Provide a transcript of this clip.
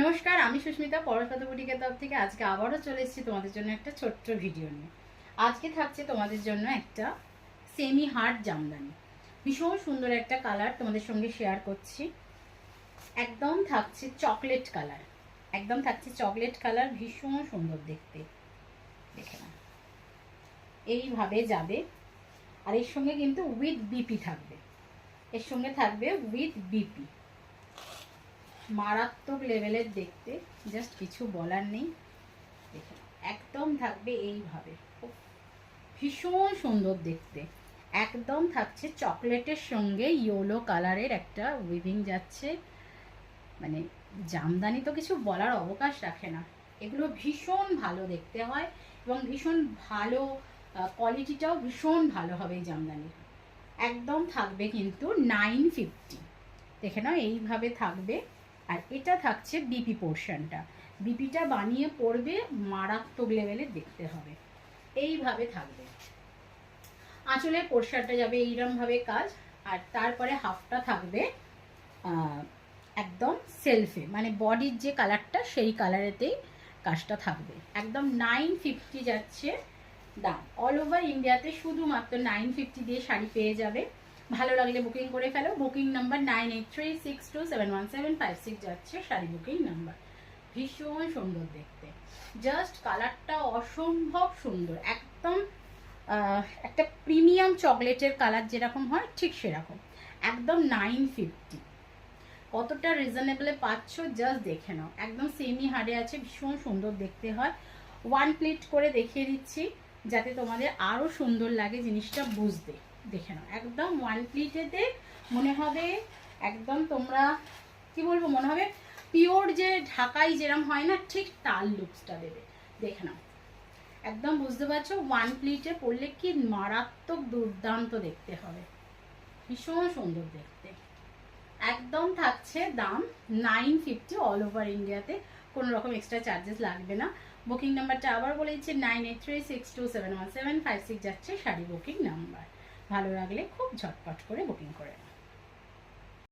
নমস্কার, আমি সুস্মিতা পরশপাতা বুটিকের তরফ থেকে আজকে আবারও চলে এসেছি তোমাদের জন্য একটা ছোট্ট ভিডিও নিয়ে। আজকে থাকছে তোমাদের জন্য একটা সেমি হার্ড জামদানি, ভীষণ সুন্দর একটা কালার তোমাদের সঙ্গে শেয়ার করছি। একদম থাকছে চকলেট কালার, ভীষণ সুন্দর দেখতে। দেখে না, এইভাবে যাবে। আর এর সঙ্গে কিন্তু উইথ বিপি থাকবে, মারাত্মক লেভেলের দেখতে, জাস্ট কিছু বলার নেই। দেখে একদম থাকবে এইভাবে, ভীষণ সুন্দর দেখতে। একদম থাকছে চকলেটের সঙ্গে ইয়েলো কালারের একটা উইভিং যাচ্ছে। মানে জামদানি তো কিছু বলার অবকাশ রাখে না, এগুলো ভীষণ ভালো দেখতে হয় এবং ভীষণ ভালো কোয়ালিটিটাও ভীষণ ভালো হবে এই জামদানির। একদম থাকবে কিন্তু 950। দেখে নাও, এইভাবে থাকবে। আর এটা থাকছে বিপি পোর্শনটা, বিপিটা বানিয়ে পড়বে, মারাত্মক লেভেলে দেখতে হবে। এইভাবে থাকবে, আঁচলের পোর্শনটা যাবে এইরকমভাবে কাজ। আর তারপরে হাফটা থাকবে একদম সেলফে, মানে বডির যে কালারটা সেই কালারেতেই কাজটা থাকবে। একদম 950 যাচ্ছে দাম। অল ওভার ইন্ডিয়াতে শুধুমাত্র 950 দিয়ে শাড়ি পেয়ে যাবে। ভালো লাগলে বুকিং করে ফেলো। বুকিং নাম্বার 9836271756 যাচ্ছে শাড়ি বুকিং নাম্বার। ভীষণ সুন্দর দেখতে, জাস্ট কালারটা অসম্ভব সুন্দর, একদম একটা প্রিমিয়াম চকলেটের কালার যেরকম হয় ঠিক সেরকম। একদম 950, কতটা রিজনেবলে পাচ্ছ জাস্ট দেখে নাও। একদম সেমি হার্ডে আছে, ভীষণ সুন্দর দেখতে হয়। ওয়ান প্লিট করে দেখিয়ে দিচ্ছি যাতে তোমাদের আরও সুন্দর লাগে জিনিসটা বুঝতে। দেখে নাও, একদম ওয়ান প্লিটেতে মনে হবে একদম, তোমরা কি বলবো, মনে হবে পিওর যে ঢাকাই যেরম হয় না, ঠিক তার লুকসটা দেবে। দেখে নাও, একদম বুঝতে পারছো ওয়ান প্লিটে পরলে কি মারাত্মক দুর্দান্ত দেখতে হবে, ভীষণ সুন্দর দেখতে। একদম থাকছে দাম 950 অল ওভার ইন্ডিয়াতে, কোনো রকম এক্সট্রা চার্জেস লাগবে না। বুকিং নাম্বারটা আবার বলে দিচ্ছি 9836271756 যাচ্ছে শাড়ি বুকিং নাম্বার। ভালো লাগলে খুব ঝটপট করে বুকিং করে নাও।